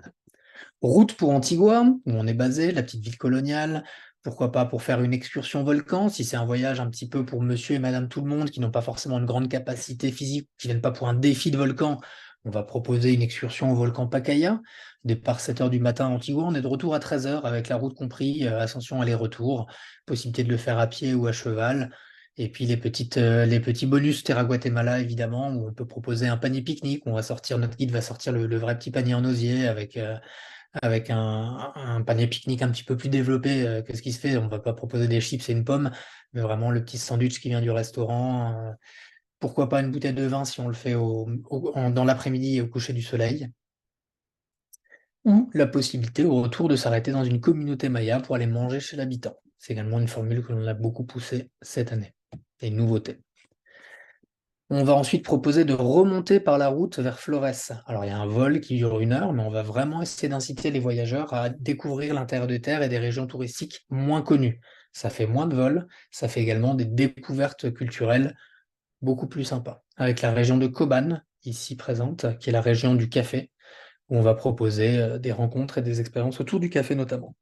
Route pour Antigua, où on est basé, la petite ville coloniale. Pourquoi pas pour faire une excursion volcan, si c'est un voyage un petit peu pour monsieur et madame tout le monde, qui n'ont pas forcément une grande capacité physique, qui viennent pas pour un défi de volcan, on va proposer une excursion au volcan Pacaya. Départ 7 h du matin à Antigua, on est de retour à 13 h avec la route compris, ascension aller-retour, possibilité de le faire à pied ou à cheval. Et puis les petits bonus Terra Guatemala, évidemment, où on peut proposer un panier pique-nique. Notre guide va sortir le vrai petit panier en osier avec un panier pique-nique un petit peu plus développé que ce qui se fait. On ne va pas proposer des chips et une pomme, mais vraiment le petit sandwich qui vient du restaurant. Pourquoi pas une bouteille de vin si on le fait dans l'après-midi et au coucher du soleil. Ou la possibilité au retour de s'arrêter dans une communauté maya pour aller manger chez l'habitant. C'est également une formule que l'on a beaucoup poussée cette année. Et une nouveauté. On va ensuite proposer de remonter par la route vers Flores. Alors, il y a un vol qui dure 1 heure, mais on va vraiment essayer d'inciter les voyageurs à découvrir l'intérieur de terre et des régions touristiques moins connues. Ça fait moins de vols, ça fait également des découvertes culturelles beaucoup plus sympas. Avec la région de Coban, ici présente, qui est la région du café, où on va proposer des rencontres et des expériences autour du café notamment.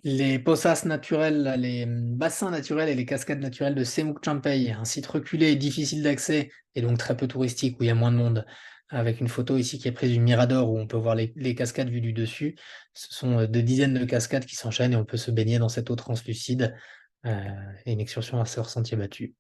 Les poças naturelles, les bassins naturels et les cascades naturelles de Semuc Champey, un site reculé et difficile d'accès, et donc très peu touristique, où il y a moins de monde, avec une photo ici qui est prise du Mirador, où on peut voir les cascades vues du dessus. Ce sont des dizaines de cascades qui s'enchaînent et on peut se baigner dans cette eau translucide, et une excursion assez hors sentier battu.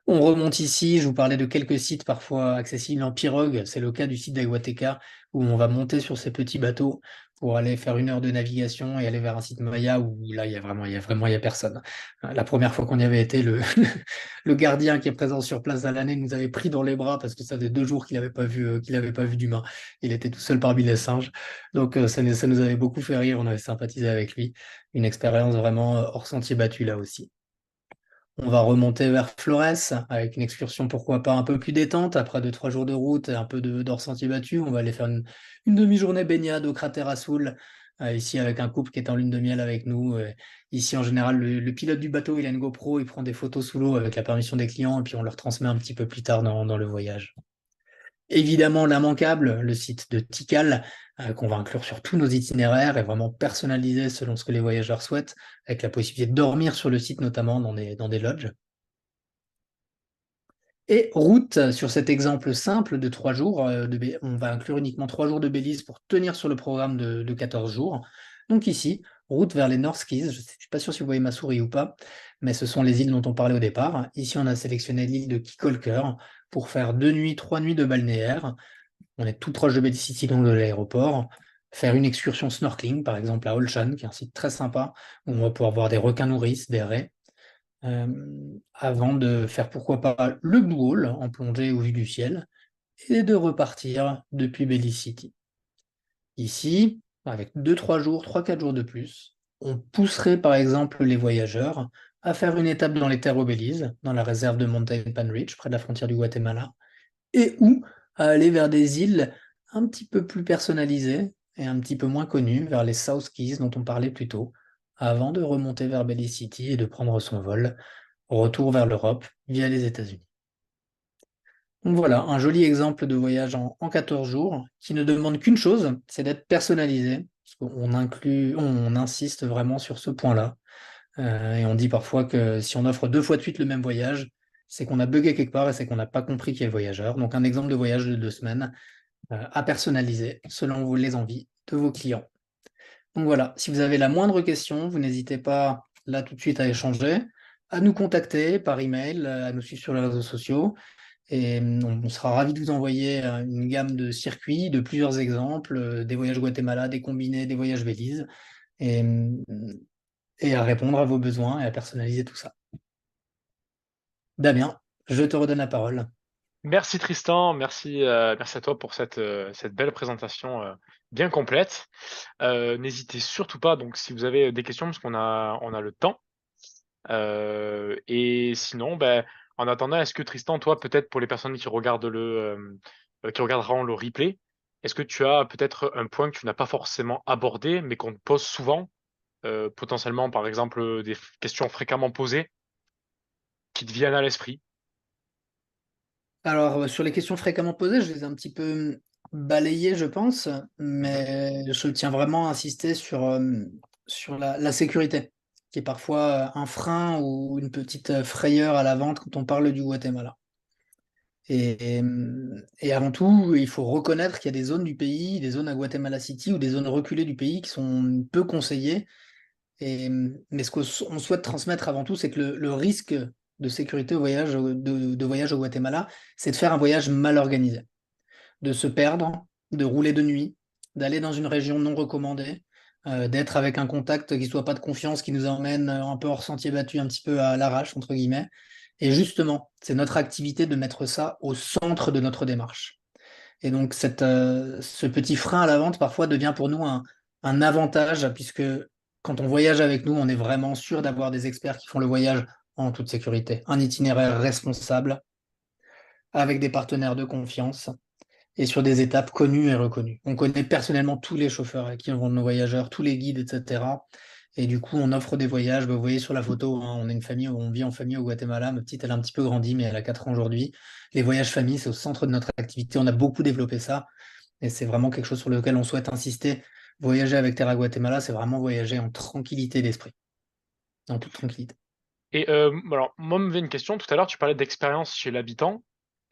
On remonte ici, je vous parlais de quelques sites parfois accessibles en pirogue, c'est le cas du site d'Aguateca, où on va monter sur ces petits bateaux pour aller faire 1 heure de navigation et aller vers un site Maya où là, il y a personne. La première fois qu'on y avait été, le gardien qui est présent sur place à l'année nous avait pris dans les bras parce que ça faisait 2 jours qu'il avait pas vu d'humain. Il était tout seul parmi les singes. Donc ça nous avait beaucoup fait rire, on avait sympathisé avec lui. Une expérience vraiment hors sentier battu là aussi. On va remonter vers Flores avec une excursion, pourquoi pas un peu plus détente. Après 2, 3 jours de route et un peu d'or sentier battu, on va aller faire une demi-journée baignade au cratère Azul, ici avec un couple qui est en lune de miel avec nous. Ici, en général, le pilote du bateau, il a une GoPro, il prend des photos sous l'eau avec la permission des clients et puis on leur transmet un petit peu plus tard dans le voyage. Évidemment, l'immanquable, le site de Tikal, qu'on va inclure sur tous nos itinéraires et vraiment personnalisé selon ce que les voyageurs souhaitent, avec la possibilité de dormir sur le site, notamment dans des lodges. Et route, sur cet exemple simple de 3 jours, on va inclure uniquement 3 jours de Belize pour tenir sur le programme de 14 jours. Donc ici, route vers les North Keys. Je ne suis pas sûr si vous voyez ma souris ou pas, mais ce sont les îles dont on parlait au départ. Ici, on a sélectionné l'île de Kikolker pour faire 2 nuits, 3 nuits de balnéaire. On est tout proche de Belize City, donc de l'aéroport. Faire une excursion snorkeling, par exemple à Olshan, qui est un site très sympa, où on va pouvoir voir des requins nourrices, des raies, avant de faire pourquoi pas le Blue Hole en plongée au vu du ciel et de repartir depuis Belize City. Ici, avec 2, 3 jours, 3, 4 jours de plus, on pousserait par exemple les voyageurs à faire une étape dans les terres au Belize, dans la réserve de Mountain Pan Ridge, près de la frontière du Guatemala, et ou à aller vers des îles un petit peu plus personnalisées et un petit peu moins connues, vers les South Keys dont on parlait plus tôt, avant de remonter vers Belize City et de prendre son vol retour vers l'Europe via les États-Unis. Donc voilà, un joli exemple de voyage en 14 jours qui ne demande qu'une chose, c'est d'être personnalisé. Parce on insiste vraiment sur ce point-là. Et on dit parfois que si on offre 2 fois de suite le même voyage, c'est qu'on a bugué quelque part et c'est qu'on n'a pas compris qui est le voyageur. Donc un exemple de voyage de 2 semaines à personnaliser selon les envies de vos clients. Donc voilà, si vous avez la moindre question, vous n'hésitez pas là tout de suite à échanger, à nous contacter par email, à nous suivre sur les réseaux sociaux. Et on sera ravis de vous envoyer une gamme de circuits, de plusieurs exemples, des voyages Guatemala, des combinés, des voyages Belize, et, et à répondre à vos besoins et à personnaliser tout ça. Damien, je te redonne la parole. Merci Tristan, merci à toi pour cette belle présentation bien complète. N'hésitez surtout pas, donc si vous avez des questions, parce qu'on a le temps. Et sinon, ben, en attendant, est-ce que Tristan, toi, peut-être pour les personnes qui regardent qui regarderont le replay, est-ce que tu as peut-être un point que tu n'as pas forcément abordé, mais qu'on te pose souvent, potentiellement, par exemple, des questions fréquemment posées qui te viennent à l'esprit? Alors, sur les questions fréquemment posées, je les ai un petit peu balayées, je pense, Mhm. mais je tiens vraiment à insister sur la sécurité, qui est parfois un frein ou une petite frayeur à la vente quand on parle du Guatemala. Et avant tout, il faut reconnaître qu'il y a des zones du pays, des zones à Guatemala City ou des zones reculées du pays qui sont peu conseillées. Mais ce qu'on souhaite transmettre avant tout, c'est que le risque de sécurité au voyage, de voyage au Guatemala, c'est de faire un voyage mal organisé, de se perdre, de rouler de nuit, d'aller dans une région non recommandée, d'être avec un contact qui soit pas de confiance, qui nous emmène un peu hors sentier battu, un petit peu à l'arrache, entre guillemets. Et justement, c'est notre activité de mettre ça au centre de notre démarche. Et donc, ce petit frein à la vente, parfois, devient pour nous un avantage, puisque quand on voyage avec nous, on est vraiment sûr d'avoir des experts qui font le voyage en toute sécurité. Un itinéraire responsable, avec des partenaires de confiance et sur des étapes connues et reconnues. On connaît personnellement tous les chauffeurs avec qui vont nos voyageurs, tous les guides, etc. Et du coup, on offre des voyages. Bah, vous voyez sur la photo, hein, on est une famille, on vit en famille au Guatemala. Ma petite, elle a un petit peu grandi, mais elle a 4 ans aujourd'hui. Les voyages famille, c'est au centre de notre activité. On a beaucoup développé ça. Et c'est vraiment quelque chose sur lequel on souhaite insister. Voyager avec Terra Guatemala, c'est vraiment voyager en tranquillité d'esprit, en toute tranquillité. Et alors, moi, me vient une question. Tout à l'heure, tu parlais d'expérience chez l'habitant.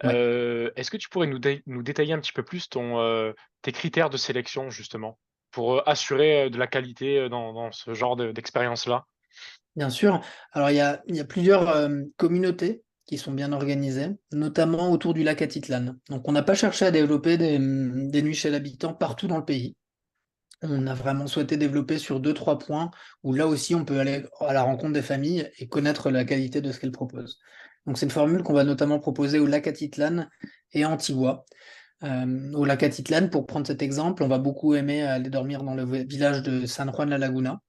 Ouais. Est-ce que tu pourrais nous détailler un petit peu plus tes critères de sélection, justement, pour assurer de la qualité dans ce genre d'expérience-là? Bien sûr. Alors, il y a plusieurs communautés qui sont bien organisées, notamment autour du lac Atitlan. Donc, on n'a pas cherché à développer des nuits chez l'habitant partout dans le pays. On a vraiment souhaité développer sur deux, trois points où là aussi, on peut aller à la rencontre des familles et connaître la qualité de ce qu'elles proposent. Donc, c'est une formule qu'on va notamment proposer au lac Atitlan et à Antigua. Au lac Atitlan, pour prendre cet exemple, on va beaucoup aimer aller dormir dans le village de San Juan La Laguna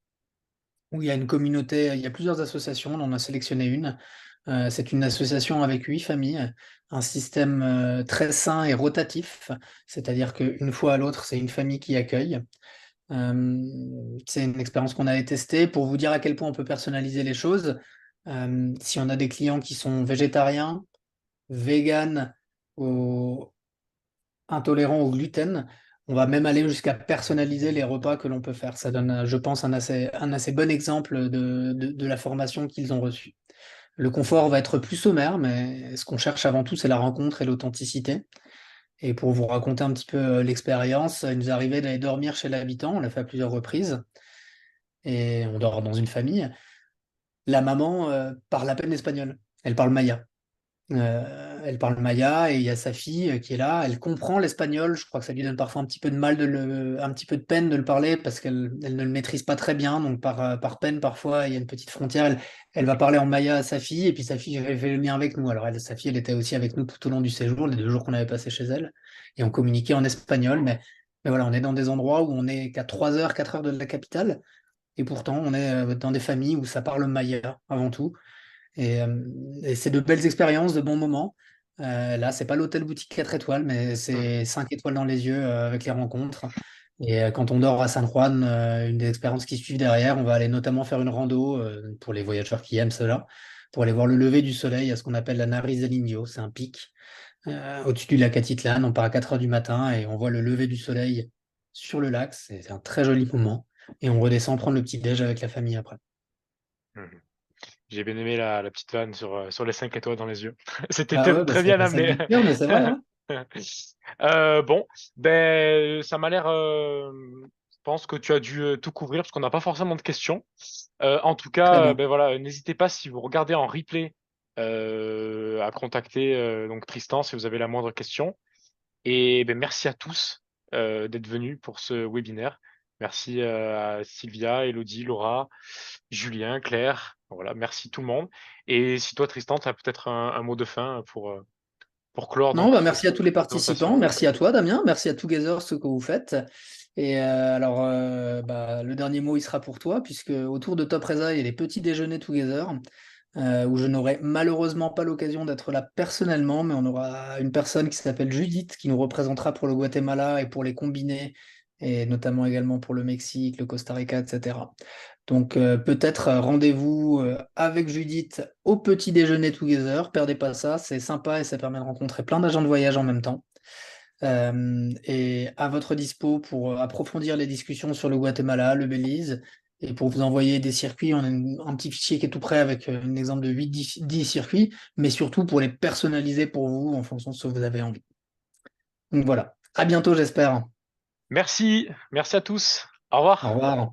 où il y a une communauté, il y a plusieurs associations, on en a sélectionné une. C'est une association avec 8 familles, un système très sain et rotatif, c'est-à-dire qu'une fois à l'autre, c'est une famille qui accueille. C'est une expérience qu'on avait testée pour vous dire à quel point on peut personnaliser les choses. Si on a des clients qui sont végétariens, véganes, intolérants au gluten. On va même aller jusqu'à personnaliser les repas que l'on peut faire. Ça donne, je pense, un assez bon exemple de la formation qu'ils ont reçue. Le confort va être plus sommaire, mais ce qu'on cherche avant tout, c'est la rencontre et l'authenticité. Et pour vous raconter un petit peu l'expérience, il nous est arrivé d'aller dormir chez l'habitant, on l'a fait à plusieurs reprises, et on dort dans une famille. La maman parle à peine espagnol, elle parle maya. Elle parle maya et il y a sa fille qui est là. Elle comprend l'espagnol. Je crois que ça lui donne parfois un petit peu de mal un petit peu de peine de le parler parce qu'elle ne le maîtrise pas très bien. Donc par peine parfois, il y a une petite frontière. Elle va parler en maya à sa fille et puis sa fille fait le lien avec nous. Alors sa fille, elle était aussi avec nous tout au long du séjour, les 2 jours qu'on avait passé chez elle et on communiquait en espagnol. Mais voilà, on est dans des endroits où on est qu'à 3 heures, 4 heures de la capitale et pourtant on est dans des familles où ça parle maya avant tout. Et c'est de belles expériences, de bons moments. Là, c'est pas l'hôtel boutique 4 étoiles, mais Mhm. c'est 5 étoiles dans les yeux avec les rencontres. Et quand on dort à San Juan, une des expériences qui suivent derrière, on va aller notamment faire une rando pour les voyageurs qui aiment cela, pour aller voir le lever du soleil à ce qu'on appelle la Nariz del Indio. C'est un pic au-dessus du lac Atitlan. On part à 4 heures du matin et on voit le lever du soleil sur le lac. C'est un très joli moment. Et on redescend prendre le petit déj avec la famille après. Mhm. J'ai bien aimé la petite vanne sur les 5 étoiles dans les yeux. C'était Ah ouais, bah très bien ça amené. dit le cœur, mais c'est vrai, hein. Bon, ben, ça m'a l'air. Je pense que tu as dû tout couvrir parce qu'on n'a pas forcément de questions. En tout Très cas, bien. ben voilà, n'hésitez pas si vous regardez en replay à contacter donc Tristan si vous avez la moindre question. Et ben, merci à tous d'être venus pour ce webinaire. Merci à Sylvia, Elodie, Laura, Julien, Claire. Voilà, merci tout le monde. Et si toi, Tristan, tu as peut-être un mot de fin pour clore Non, donc bah merci à tous les cette présentation. participants. Merci à toi, Damien. Merci à Together, ce que vous faites. Et alors, bah, le dernier mot, il sera pour toi, puisque autour de Top Reza, il y a les petits déjeuners Together, où je n'aurai malheureusement pas l'occasion d'être là personnellement, mais on aura une personne qui s'appelle Judith, qui nous représentera pour le Guatemala et pour les combinés, et notamment également pour le Mexique, le Costa Rica, etc. Donc peut-être rendez-vous avec Judith au petit déjeuner together. Perdez pas ça, c'est sympa et ça permet de rencontrer plein d'agents de voyage en même temps. Et à votre dispo pour approfondir les discussions sur le Guatemala, le Belize, et pour vous envoyer des circuits. On a un petit fichier qui est tout prêt avec un exemple de 8-10 circuits, mais surtout pour les personnaliser pour vous en fonction de ce que vous avez envie. Donc voilà, à bientôt j'espère. Merci, merci à tous. Au Au revoir. revoir.